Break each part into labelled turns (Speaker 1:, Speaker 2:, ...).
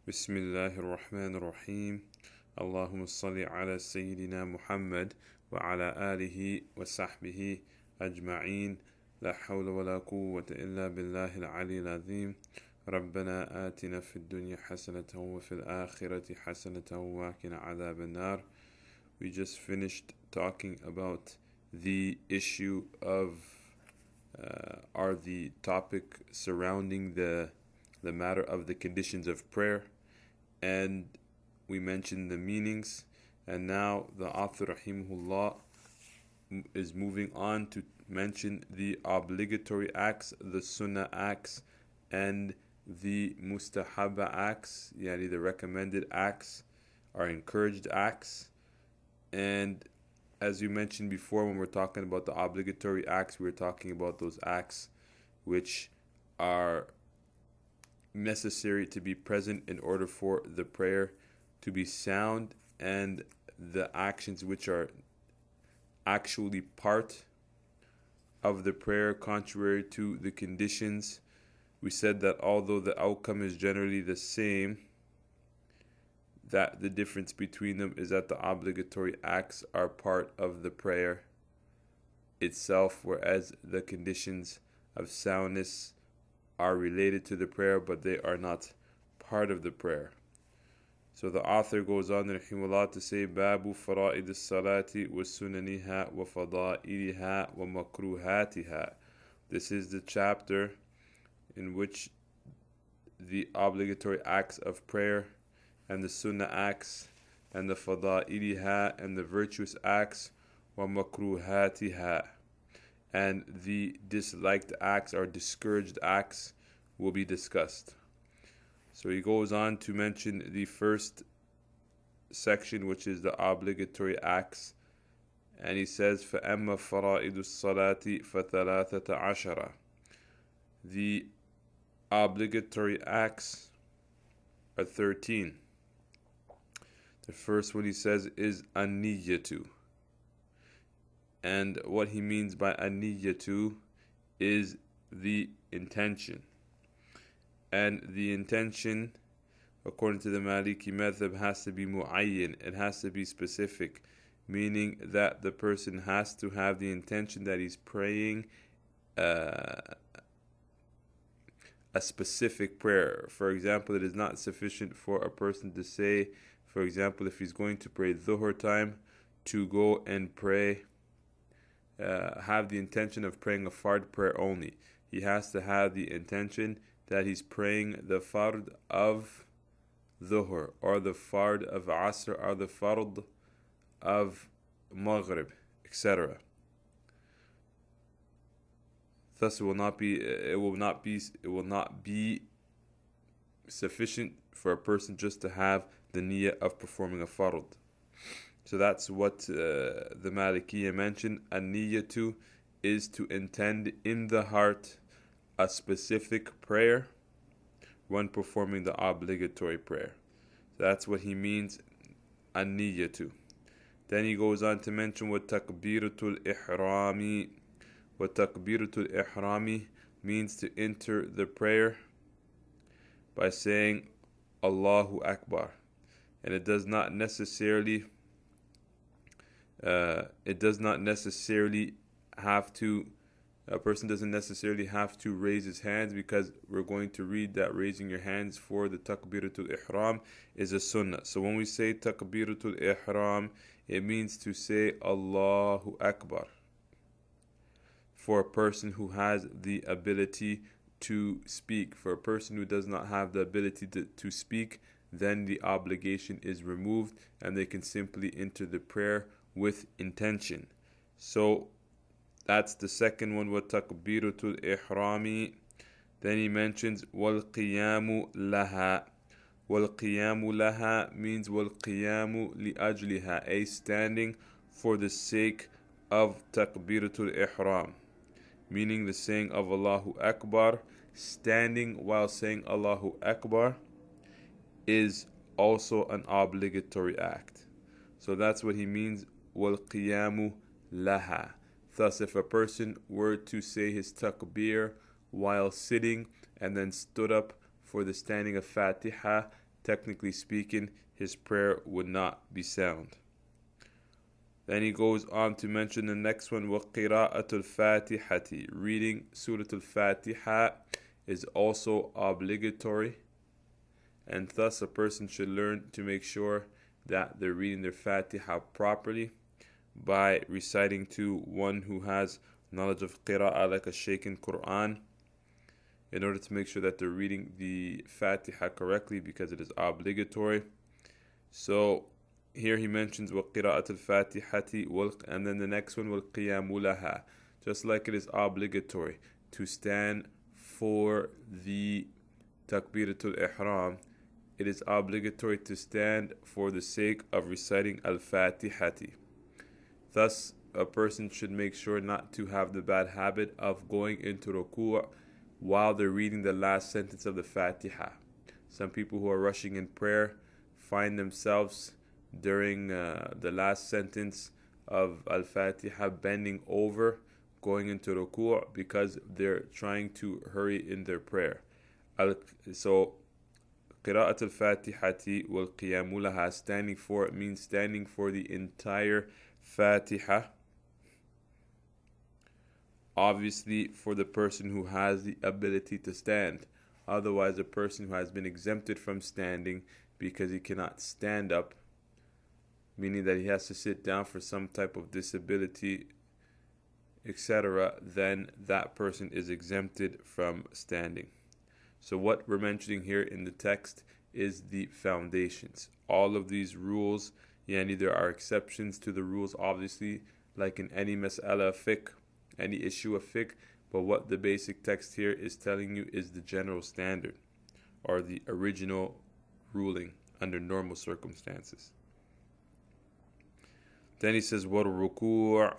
Speaker 1: بسم الله الرحمن الرحيم اللهم صل على سيدنا محمد وعلى آله وصحبه أجمعين لا حول ولا قوة إلا بالله العلي العظيم ربنا آتنا في الدنيا حسنة وفي الآخرة حسنة وقنا عذاب النار. We just finished talking about the issue of or the topic surrounding the matter of the conditions of prayer, and we mentioned the meanings, and now the author rahimahullah is moving on to mention the obligatory acts, the sunnah acts, and the mustahaba acts, yani the recommended acts or encouraged acts. And as we mentioned before, when we're talking about the obligatory acts, we're talking about those acts which are necessary to be present in order for the prayer to be sound, and the actions which are actually part of the prayer contrary to the conditions. We said that although the outcome is generally the same, that the difference between them is that the obligatory acts are part of the prayer itself, whereas the conditions of soundness are related to the prayer, but they are not part of the prayer. So the author goes on rahimahullah to say, Babu fara'id as-salati wa sunaniha wa fada'iliha wa makruhatiha. This is the chapter in which the obligatory acts of prayer and the sunnah acts and the fada'iliha and the virtuous acts wa makruhatiha and the disliked acts or discouraged acts will be discussed. So he goes on to mention the first section, which is the obligatory acts, and he says فَأَمَّا فَرَائِدُ الصَّلَاةِ فَثَلَاثَةَ عَشَرَ. The obligatory acts are 13. The first one he says is an-niyyatu. And what he means by an-niyyatu is the intention. And the intention, according to the Maliki method, has to be mu'ayyin. It has to be specific, meaning that the person has to have the intention that he's praying a specific prayer. For example, it is not sufficient for a person to say, for example, if he's going to pray dhuhr time, to go and pray have the intention of praying a fard prayer only. He has to have the intention that he's praying the fard of dhuhr, or the fard of asr, or the fard of maghrib, etc. Thus, it will not be sufficient for a person just to have the niyyah of performing a fard. So that's what the Malikiyya mentioned. An-niyyatu is to intend in the heart a specific prayer when performing the obligatory prayer. So that's what he means, an-niyyatu. Then he goes on to mention what takbiratul ihrami. What takbiratul ihrami means to enter the prayer by saying Allahu Akbar. And it does not necessarily have to, a person doesn't necessarily have to raise his hands, because we're going to read that raising your hands for the takbiratul ihram is a sunnah. So when we say takbiratul ihram, it means to say Allahu Akbar for a person who has the ability to speak. For a person who does not have the ability to speak, then the obligation is removed and they can simply enter the prayer with intention. So that's the second one, what takbiratul ihrami. Then he mentions wal qiyamu laha. Wal qiyamu laha means wal qiyamu li ajliha, a standing for the sake of takbiratul ihram, meaning the saying of Allahu Akbar. Standing while saying Allahu Akbar is also an obligatory act. So that's what he means, wal qiyamu laha. Thus, if a person were to say his takbir while sitting and then stood up for the standing of Fatiha, technically speaking, his prayer would not be sound. Then he goes on to mention the next one, وَقِرَاءَةُ الْفَاتِحَةِ. Reading Surah Al-Fatiha is also obligatory, and thus a person should learn to make sure that they're reading their Fatiha properly by reciting to one who has knowledge of qira'ah, like a shaykh in Quran, in order to make sure that they're reading the Fatiha correctly, because it is obligatory. So here he mentions وَقِرَاءَةُ الْفَاتِحَةِ, and then the next one, وَالْقِيَامُ لَهَا. Just like it is obligatory to stand for the Takbiratul Ihram, it is obligatory to stand for the sake of reciting Al-Fatihati. Thus, a person should make sure not to have the bad habit of going into ruku' while they're reading the last sentence of the Fatiha. Some people who are rushing in prayer find themselves during the last sentence of Al-Fatiha bending over, going into ruku' because they're trying to hurry in their prayer. So قراءة الفاتحة والقيام لها, standing for it means standing for the entire Fatiha. Obviously for the person who has the ability to stand. Otherwise, a person who has been exempted from standing because he cannot stand up, meaning that he has to sit down for some type of disability, etc., then that person is exempted from standing. So what we're mentioning here in the text is the foundations. All of these rules, there are exceptions to the rules, obviously, like in any mas'ala of fiqh, any issue of fiqh, but what the basic text here is telling you is the general standard, or the original ruling under normal circumstances. Then he says, وَالرُّكُوعُ.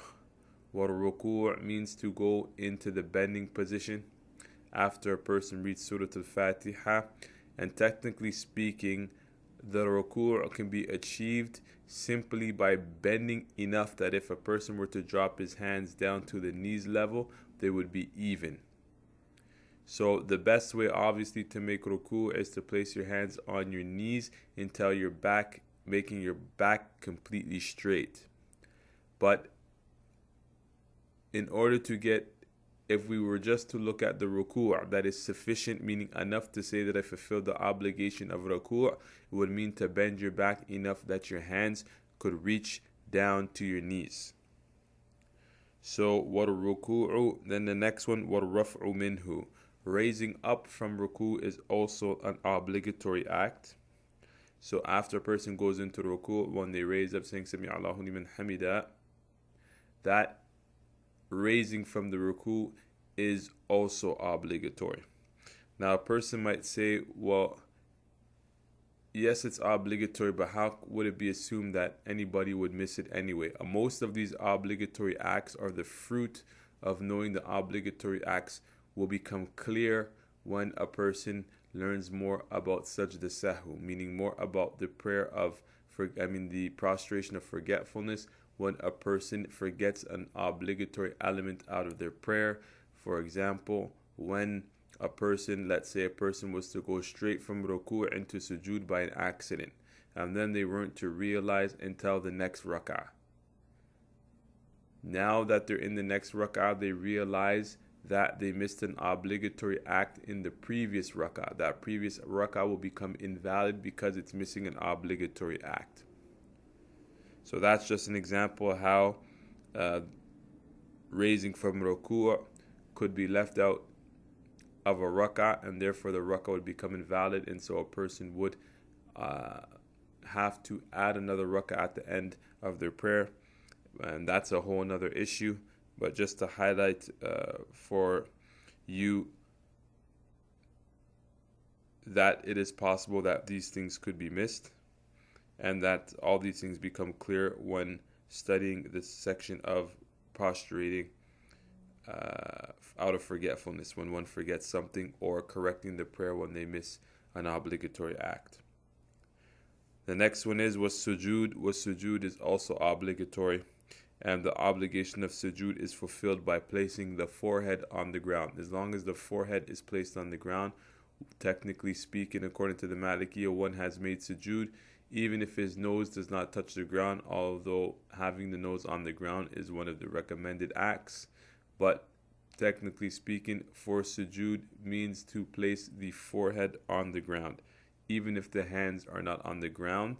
Speaker 1: وَالرُّكُوعُ means to go into the bending position after a person reads Surah Al-Fatiha. And technically speaking, the ruku' can be achieved simply by bending enough that if a person were to drop his hands down to the knees level, they would be even. So the best way obviously to make ruku' is to place your hands on your knees until your back, making your back completely straight. But in order to get, if we were just to look at the ruku', that is sufficient, meaning enough to say that I fulfilled the obligation of ruku', it would mean to bend your back enough that your hands could reach down to your knees. So what ruku'u, then the next one, what raf'u minhu. Raising up from ruku' is also an obligatory act. So after a person goes into ruku', when they raise up saying Sami Allahu liman hamida, that raising from the ruku' is also obligatory. Now a person might say, well, yes, it's obligatory, but how would it be assumed that anybody would miss it anyway? Most of these obligatory acts are the fruit of knowing the obligatory acts will become clear when a person learns more about sajda sahwu, meaning more about the prayer of, the prostration of forgetfulness, when a person forgets an obligatory element out of their prayer. For example, when a person, let's say a person was to go straight from ruku' into sujood by an accident, and then they weren't to realize until the next rak'ah. Now that they're in the next rak'ah, they realize that they missed an obligatory act in the previous rak'ah. That previous rak'ah will become invalid because it's missing an obligatory act. So that's just an example of how raising from ruku' could be left out of a rak'ah, and therefore the rak'ah would become invalid, and so a person would have to add another rak'ah at the end of their prayer, and that's a whole other issue. But just to highlight for you that it is possible that these things could be missed, and that all these things become clear when studying this section of prostrating out of forgetfulness, when one forgets something, or correcting the prayer when they miss an obligatory act. The next one is was sujood. Was sujood is also obligatory, and the obligation of sujood is fulfilled by placing the forehead on the ground. As long as the forehead is placed on the ground, Technically speaking, according to the Maliki, one has made sujood even if his nose does not touch the ground, although having the nose on the ground is one of the recommended acts. But technically speaking, for sujood means to place the forehead on the ground, even if the hands are not on the ground.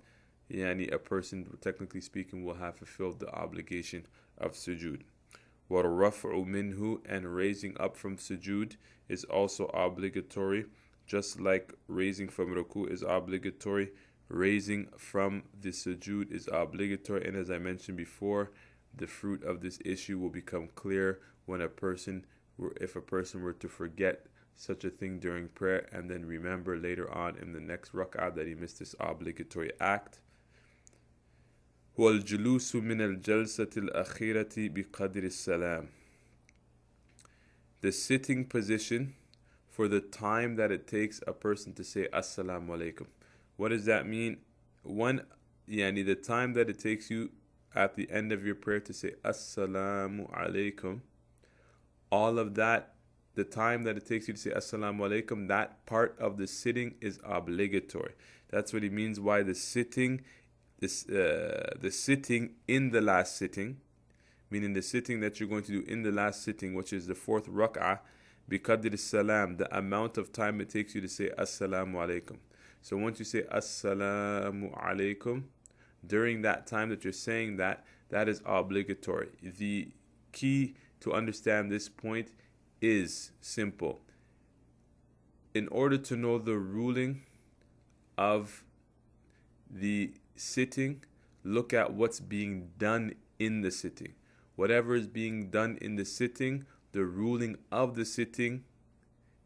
Speaker 1: Yani a person, technically speaking, will have fulfilled the obligation of sujood. وَالرَّفْعُ مِنْهُ, and raising up from sujood is also obligatory, just like raising from ruku is obligatory. Raising from the sujood is obligatory, and as I mentioned before, the fruit of this issue will become clear when if a person were to forget such a thing during prayer and then remember later on in the next rak'ah that he missed this obligatory act. وَالْجُلُوسُ مِنَ الْجَلْسَةِ الْأَخِيرَةِ بِقَدْرِ السَّلَامِ, the sitting position for the time that it takes a person to say Assalamu alaikum. What does that mean? The time that it takes you at the end of your prayer to say Assalamu alaikum, all of that, the time that it takes you to say Assalamu alaikum, that part of the sitting is obligatory. That's what he means by the sitting in the last sitting, meaning the sitting that you're going to do in the last sitting, which is the fourth rak'ah, biqadr salam, the amount of time it takes you to say Assalamu alaikum. So once you say Assalamu alaikum, during that time that you're saying that is obligatory. The key to understand this point is simple. In order to know the ruling of the sitting, look at what's being done in the sitting. Whatever is being done in the sitting, the ruling of the sitting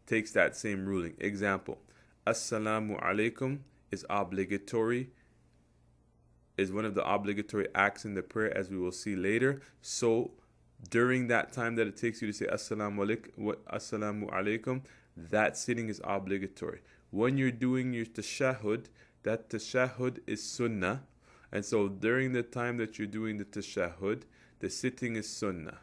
Speaker 1: takes that same ruling. Example, Assalamu alaikum is obligatory, is one of the obligatory acts in the prayer, as we will see later. So during that time that it takes you to say Assalamu alaikum, that sitting is obligatory. When you're doing your tashahhud, that tashahhud is sunnah, and so during the time that you're doing the tashahhud, the sitting is sunnah.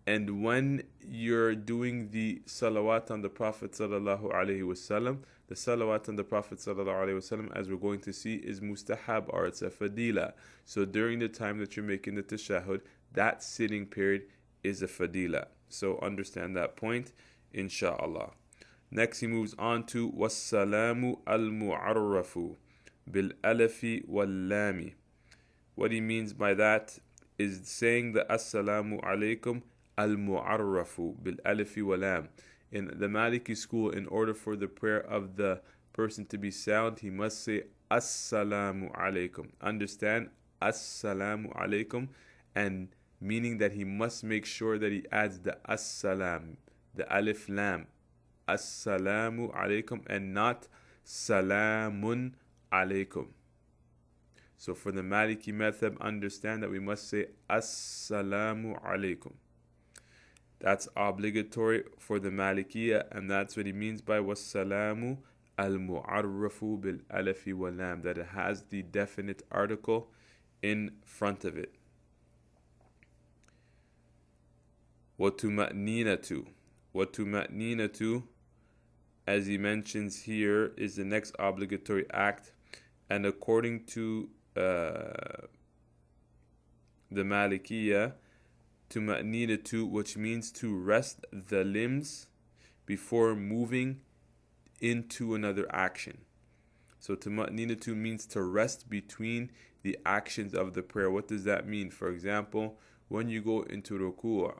Speaker 1: And when you're doing the salawat on the Prophet sallallahu alaihi wasallam, the salawat on the Prophet sallallahu alaihi wasallam, as we're going to see, is mustahab, or it's a fadila. So during the time that you're making the tashahhud, that sitting period is a fadila. So understand that point, inshallah. Next he moves on to wassalamu al-mu'arrafu bil-alafi wal-lami. What he means by that is saying the assalamu alaikum al-mu'arrafu bil-alafi wal-lam. In the Maliki school, in order for the prayer of the person to be sound, he must say assalamu alaikum. Understand? Assalamu alaikum, and meaning that he must make sure that he adds the assalam, the alif lam, assalamu alaikum, and not salamun alaikum. So for the Maliki method, understand that we must say assalamu alaikum. That's obligatory for the Malikiyah, and that's what he means by wassalamu al-mu'arrafu bil-alafi wal-lam, that it has the definite article in front of it. وَتُمَأْنِينَةُ, as he mentions here, is the next obligatory act, and according to the Malikiyah, tuma'ninatu, which means to rest the limbs before moving into another action. So tuma'ninatu means to rest between the actions of the prayer. What does that mean? For example, when you go into ruku',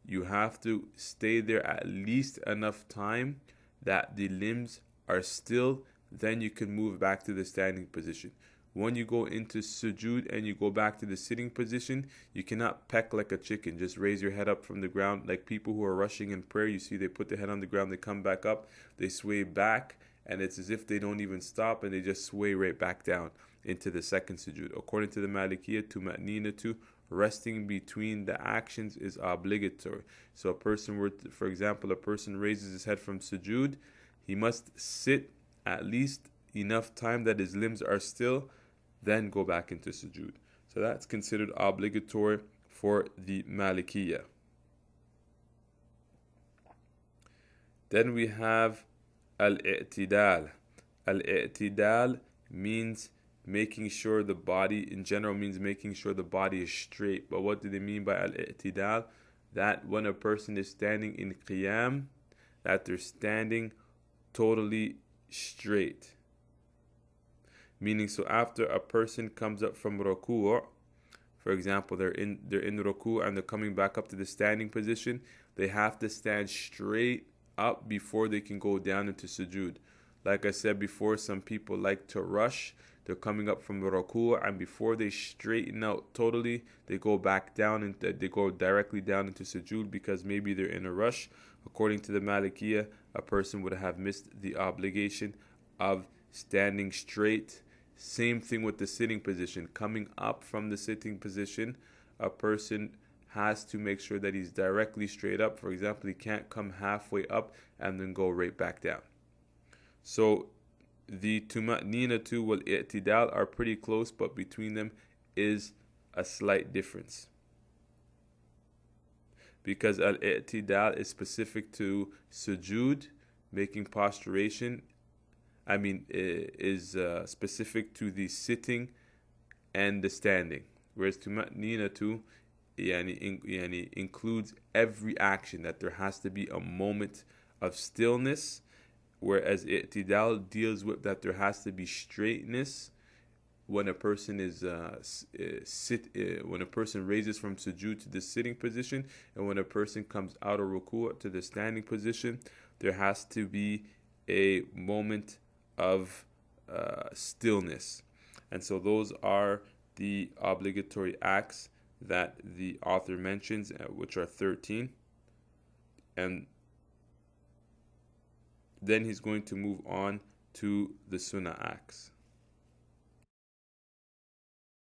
Speaker 1: you have to stay there at least enough time that the limbs are still, then you can move back to the standing position. When you go into sujood and you go back to the sitting position, you cannot peck like a chicken. Just raise your head up from the ground. Like people who are rushing in prayer, you see they put their head on the ground, they come back up, they sway back, and it's as if they don't even stop, and they just sway right back down into the second sujood. According to the Malikiyah, tuma'ninatu, resting between the actions is obligatory. So a person for example, a person raises his head from sujood, he must sit at least enough time that his limbs are still, then go back into sujood. So that's considered obligatory for the Malikiyah. Then we have al-i'tidal. Al-i'tidal means making sure the body, in general, means making sure the body is straight. But what do they mean by al-i'tidal? That when a person is standing in qiyam, that they're standing totally straight. Meaning, so after a person comes up from ruku', for example, they're in ruku' and they're coming back up to the standing position, they have to stand straight up before they can go down into sujood. Like I said before, some people like to rush. They're coming up from the ruku', and before they straighten out totally, they go back down and they go directly down into sujood because maybe they're in a rush. According to the Malikiyah, a person would have missed the obligation of standing straight. Same thing with the sitting position. Coming up from the sitting position, a person has to make sure that he's directly straight up. For example, he can't come halfway up and then go right back down. So the tuma'ninatu wal i'tidal are pretty close, but between them is a slight difference. Because al-i'tidal is specific to sujood, making posturation. Is specific to the sitting and the standing. Whereas tuma'ninatu includes every action, that there has to be a moment of stillness, whereas i'tidal deals with that there has to be straightness when a person is when a person raises from sujood to the sitting position, and when a person comes out of ruku' to the standing position, there has to be a moment of stillness. And so those are the obligatory acts that the author mentions, which are 13. And then he's going to move on to the sunnah acts.